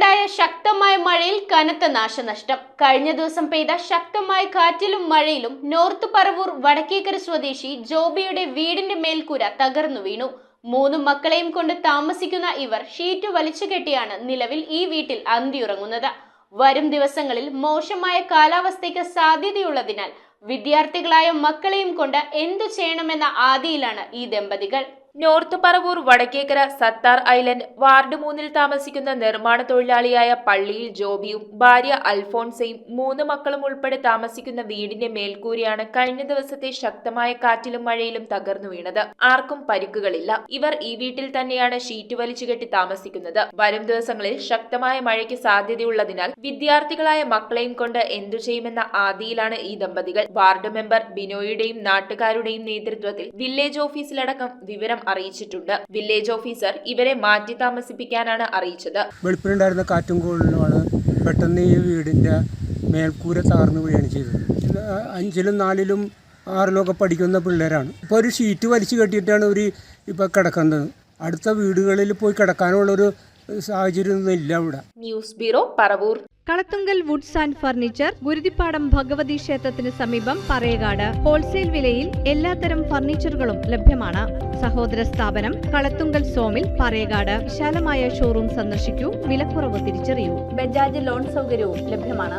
ഇന്നലെയുണ്ടായ ശക്തമായ മഴയിൽ കനത്ത നാശനഷ്ടം. കഴിഞ്ഞ ദിവസം പെയ്ത ശക്തമായ കാറ്റിലും മഴയിലും നോർത്ത് പറവൂർ വടക്കേക്കര സ്വദേശി ജോബിയുടെ വീടിന്റെ മേൽക്കൂര തകർന്നു വീണു. 3 മക്കളെയും കൊണ്ട് താമസിക്കുന്ന ഇവർ ഷീറ്റ് വലിച്ചു കെട്ടിയാണ് നിലവിൽ ഈ വീട്ടിൽ അന്തിയുറങ്ങുന്നത്. വരും ദിവസങ്ങളിൽ മോശമായ കാലാവസ്ഥയ്ക്ക് സാധ്യതയുള്ളതിനാൽ വിദ്യാർത്ഥികളായ മക്കളെയും കൊണ്ട് എന്തു ചെയ്യണമെന്ന ആദിയിലാണ് ഈ ദമ്പതികൾ. North Paravur Vadakkekara Sathar island ward 3-ൽ താമസിക്കുന്ന നിർമ്മാണ തൊഴിലാളിയായ പള്ളിയിൽ ജോബിയും ഭാര്യ അൽഫോൺസയും 3 മക്കളും ഉൾപ്പെടെ താമസിക്കുന്ന വീടിന്റെ മേൽക്കൂരയാണ് കഴിഞ്ഞ ദിവസത്തെ ശക്തമായ കാറ്റിലും മഴയിലും തകർന്നു വീണത്. ആർക്കും പരിക്കുകളില്ല. ഇവർ ഈ വീട്ടിൽ തന്നെയാണ് ഷീറ്റ് വലിച്ചുകെട്ടി താമസിക്കുന്നത്. വരും ദിവസങ്ങളിൽ ശക്തമായ മഴയ്ക്ക് സാധ്യതയുള്ളതിനാൽ വിദ്യാർത്ഥികളായ മക്കളെയും കൊണ്ട് എന്തു ചെയ്യുമെന്ന ആദിയിലാണ് ഈ ദമ്പതികൾ. വാർഡ് മെമ്പർ ബിനോയുടെയും നാട്ടുകാരുടെയും നേതൃത്വത്തിൽ വില്ലേജ് ഓഫീസിലടക്കം വിവരം അറിയിച്ചിട്ടുണ്ട്. വില്ലേജ് ഓഫീസർ ഇവരെ മാറ്റി താമസിപ്പിക്കാനാണ് അറിയിച്ചത്. വെളുപ്പിനുണ്ടായിരുന്ന കാറ്റും കോളിലുമാണ് പെട്ടെന്ന് ഈ വീടിന്റെ മേൽക്കൂര തകർന്നു വീഴുകയാണ് ചെയ്തത്. 5-ലും 4-ലും 6-ലും ഒക്കെ പഠിക്കുന്ന പിള്ളേരാണ്. ഇപ്പോൾ ഒരു ഷീറ്റ് വലിച്ചു കെട്ടിയിട്ടാണ് ഇവർ ഇപ്പോൾ കിടക്കുന്നത്. അടുത്ത വീടുകളിൽ പോയി കിടക്കാനുള്ളൊരു സാഹചര്യമൊന്നും ഇല്ല ഇവിടെ. News bureau Paravur. Kalathunkal woods and furniture, Guruthippadam Bhagavathi ക്ഷേത്രത്തിന് സമീപം പറയകാട്. ഹോൾസെയിൽ വിലയിൽ എല്ലാത്തരം ഫർണിച്ചറുകളും ലഭ്യമാണ്. സഹോദര സ്ഥാപനം കളത്തുങ്കൽ സോമിൽ, പറയകാട്. വിശാലമായ ഷോറൂം സന്ദർശിക്കൂ. വിലക്കുറവ് തിരിച്ചറിയൂ. ബജാജ് ലോൺ സൗകര്യവും ലഭ്യമാണ്.